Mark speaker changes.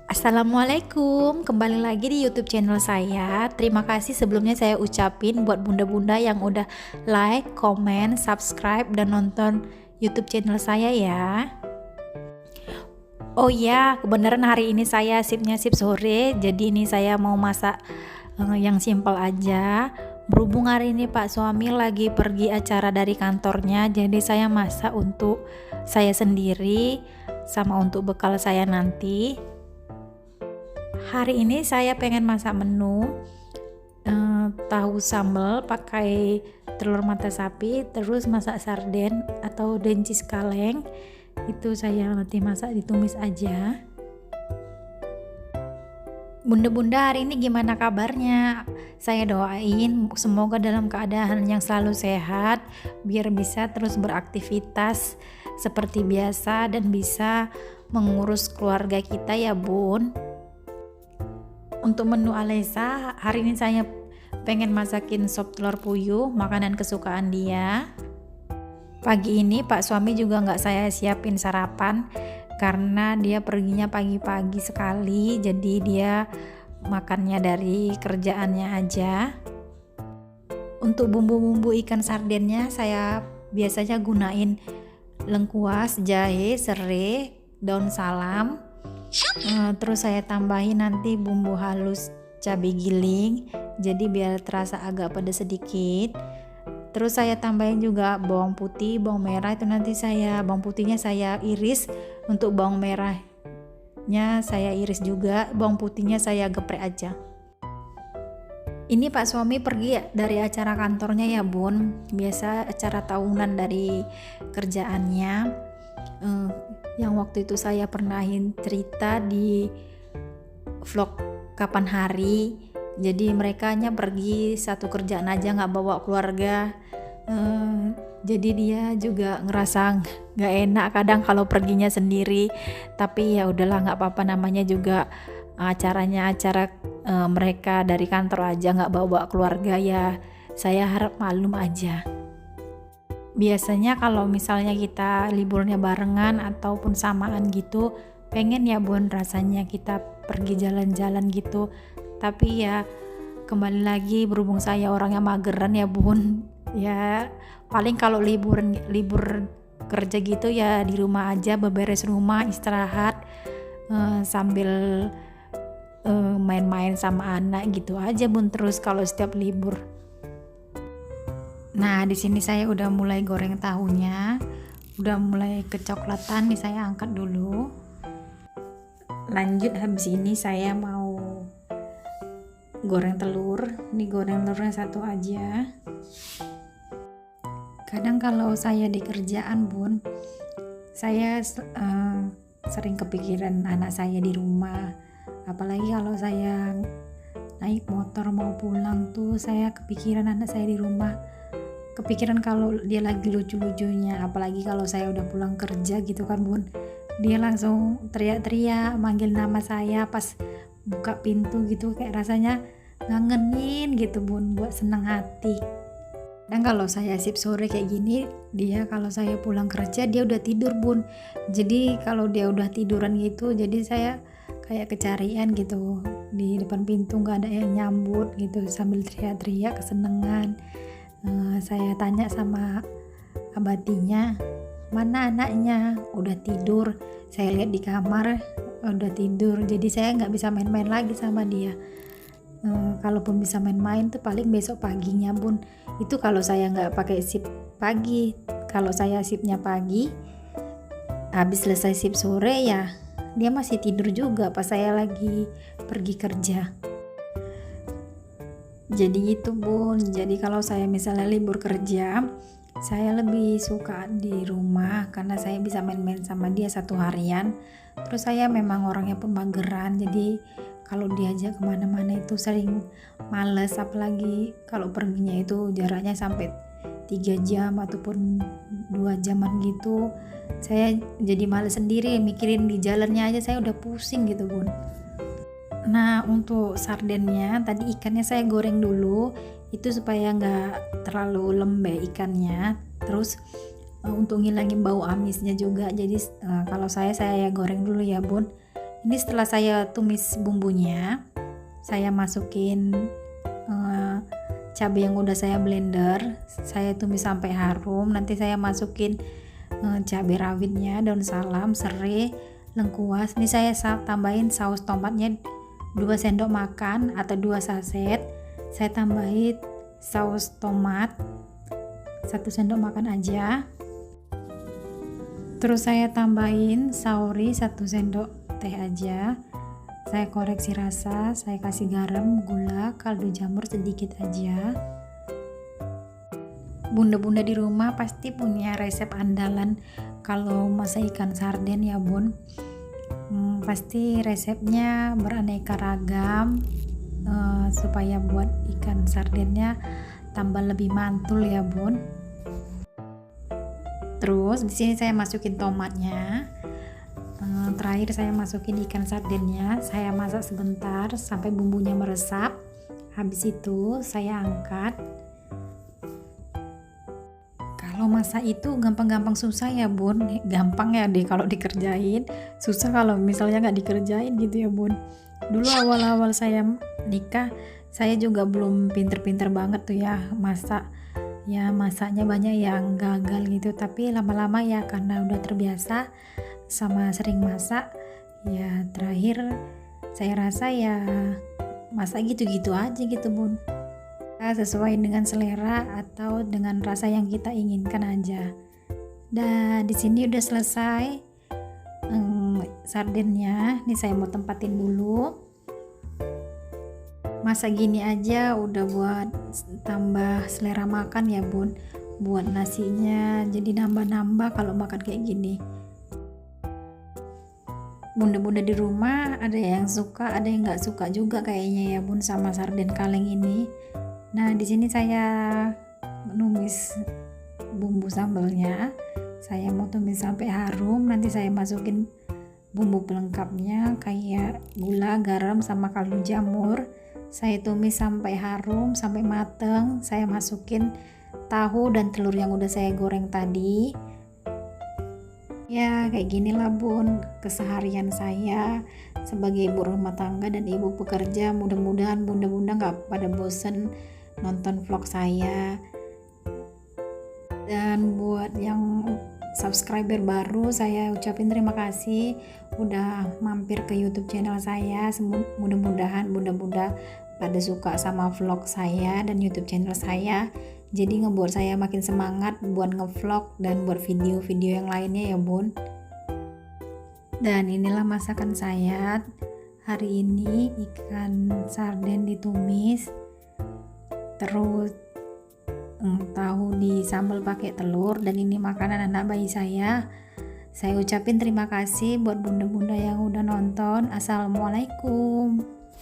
Speaker 1: Assalamualaikum, kembali lagi di YouTube channel saya. Terima kasih sebelumnya saya ucapin buat bunda-bunda yang udah like, komen, subscribe, dan nonton YouTube channel saya ya. Oh iya, kebenaran hari ini saya sip sore, jadi ini saya mau masak yang simple aja. Berhubung hari ini Pak suami lagi pergi acara dari kantornya, jadi saya masak untuk saya sendiri sama untuk bekal saya nanti. Hari ini saya pengen masak menu tahu sambal pakai telur mata sapi, terus masak sarden atau dencis kaleng. Itu saya nanti masak ditumis aja. Bunda-bunda hari ini gimana kabarnya? Saya doain semoga dalam keadaan yang selalu sehat, biar bisa terus beraktivitas seperti biasa dan bisa mengurus keluarga kita ya bun. Untuk menu Alesa, hari ini saya pengen masakin sop telur puyuh, makanan kesukaan dia. Pagi ini Pak suami juga nggak saya siapin sarapan karena dia perginya pagi-pagi sekali, jadi dia makannya dari kerjaannya aja. Untuk bumbu-bumbu ikan sardennya saya biasanya gunain lengkuas, jahe, serai, daun salam. Terus saya tambahin nanti bumbu halus cabai giling, jadi biar terasa agak pedas sedikit. Terus saya tambahin juga bawang putih, bawang merah itu nanti bawang putihnya saya iris, untuk bawang merahnya saya iris juga, bawang putihnya saya geprek aja. Ini Pak suami pergi dari acara kantornya ya bun, biasa acara tahunan dari kerjaannya. Yang waktu itu saya pernahin cerita di vlog kapan hari, jadi mereka pergi satu kerjaan aja nggak bawa keluarga. Jadi dia juga ngerasa nggak enak kadang kalau perginya sendiri, tapi ya udahlah nggak apa-apa, namanya juga acaranya acara mereka dari kantor aja, nggak bawa keluarga ya, saya harap maklum aja. Biasanya kalau misalnya kita liburnya barengan ataupun samaan gitu, pengen ya bun rasanya kita pergi jalan-jalan gitu. Tapi ya kembali lagi berhubung saya orangnya mageran ya bun, ya paling kalau libur kerja gitu ya di rumah aja, beberes rumah, istirahat sambil main-main sama anak gitu aja bun, terus kalau setiap libur. Nah, di sini saya udah mulai goreng tahunya, udah mulai kecoklatan nih, saya angkat dulu. Lanjut habis ini saya mau goreng telur. Ini goreng telurnya satu aja. Kadang kalau saya di kerjaan bun, saya sering kepikiran anak saya di rumah. Apalagi kalau saya naik motor mau pulang tuh, saya kepikiran anak saya di rumah. Kepikiran kalau dia lagi lucu-lucunya, apalagi kalau saya udah pulang kerja gitu kan bun, dia langsung teriak-teriak manggil nama saya pas buka pintu gitu, kayak rasanya ngangenin gitu bun, buat senang hati. Dan kalau saya sip sore kayak gini, dia kalau saya pulang kerja dia udah tidur bun, jadi kalau dia udah tiduran gitu, jadi saya kayak kecarian gitu di depan pintu, nggak ada yang nyambut gitu sambil teriak-teriak kesenengan. Saya tanya sama abadinya, mana anaknya? Udah tidur. Saya lihat di kamar udah tidur, jadi saya nggak bisa main-main lagi sama dia. Kalaupun bisa main-main tuh paling besok paginya bun. Itu kalau saya nggak pakai sip pagi. Kalau saya sipnya pagi, habis selesai sip sore ya dia masih tidur juga pas saya lagi pergi kerja. Jadi gitu bun, jadi kalau saya misalnya libur kerja, saya lebih suka di rumah karena saya bisa main-main sama dia satu harian. Terus saya memang orangnya pun mageran, jadi kalau diajak kemana-mana itu sering males, apalagi kalau perginya itu jaraknya sampai 3 jam ataupun 2 jaman gitu, saya jadi males sendiri, mikirin di jalannya aja saya udah pusing gitu bun. Nah, untuk sardennya tadi ikannya saya goreng dulu, itu supaya nggak terlalu lembek ikannya. Terus untuk ngilangin bau amisnya juga, jadi kalau saya ya goreng dulu ya bun. Ini setelah saya tumis bumbunya, saya masukin cabai yang udah saya blender, saya tumis sampai harum. Nanti saya masukin cabai rawitnya, daun salam, serai, lengkuas. Ini saya tambahin saus tomatnya 2 sendok makan atau 2 saset. Saya tambahin saus tomat 1 sendok makan aja. Terus saya tambahin sauri 1 sendok teh aja. Saya koreksi rasa, saya kasih garam, gula, kaldu jamur sedikit aja. Bunda-bunda di rumah pasti punya resep andalan kalau masak ikan sarden ya bun. Pasti resepnya beraneka ragam supaya buat ikan sardennya tambah lebih mantul ya bun. Terus di sini saya masukin tomatnya. Terakhir saya masukin ikan sardennya, saya masak sebentar sampai bumbunya meresap. Habis itu saya angkat. Kalau masak itu gampang-gampang susah ya bun, gampang ya deh kalau dikerjain, susah kalau misalnya nggak dikerjain gitu ya bun. Dulu awal-awal saya nikah, saya juga belum pinter-pinter banget tuh ya masak. Ya masaknya banyak yang gagal gitu, tapi lama-lama ya karena udah terbiasa sama sering masak, ya terakhir saya rasa ya masak gitu-gitu aja gitu bun, sesuai dengan selera atau dengan rasa yang kita inginkan aja. Dan di sini udah selesai sardennya. Ini saya mau tempatin dulu. Masak gini aja udah buat tambah selera makan ya bun, buat nasinya jadi nambah-nambah kalau makan kayak gini. Bunda-bunda di rumah ada yang suka, ada yang nggak suka juga kayaknya ya bun sama sarden kaleng ini. Nah di sini saya menumis bumbu sambalnya, saya mau tumis sampai harum. Nanti saya masukin bumbu pelengkapnya kayak gula, garam, sama kaldu jamur. Saya tumis sampai harum, sampai mateng. Saya masukin tahu dan telur yang udah saya goreng tadi. Ya kayak gini lah bun keseharian saya sebagai ibu rumah tangga dan ibu pekerja. Mudah-mudahan bunda-bunda gak pada bosen nonton vlog saya. Dan buat yang subscriber baru, saya ucapin terima kasih udah mampir ke YouTube channel saya. Mudah-mudahan bunda-bunda pada suka sama vlog saya dan YouTube channel saya, jadi ngebuat saya makin semangat buat ngevlog dan buat video-video yang lainnya ya bun. Dan inilah masakan saya hari ini, ikan sarden ditumis, terus tahu disambal pakai telur, dan ini makanan anak bayi saya. Saya ucapin terima kasih buat bunda-bunda yang udah nonton. Assalamualaikum.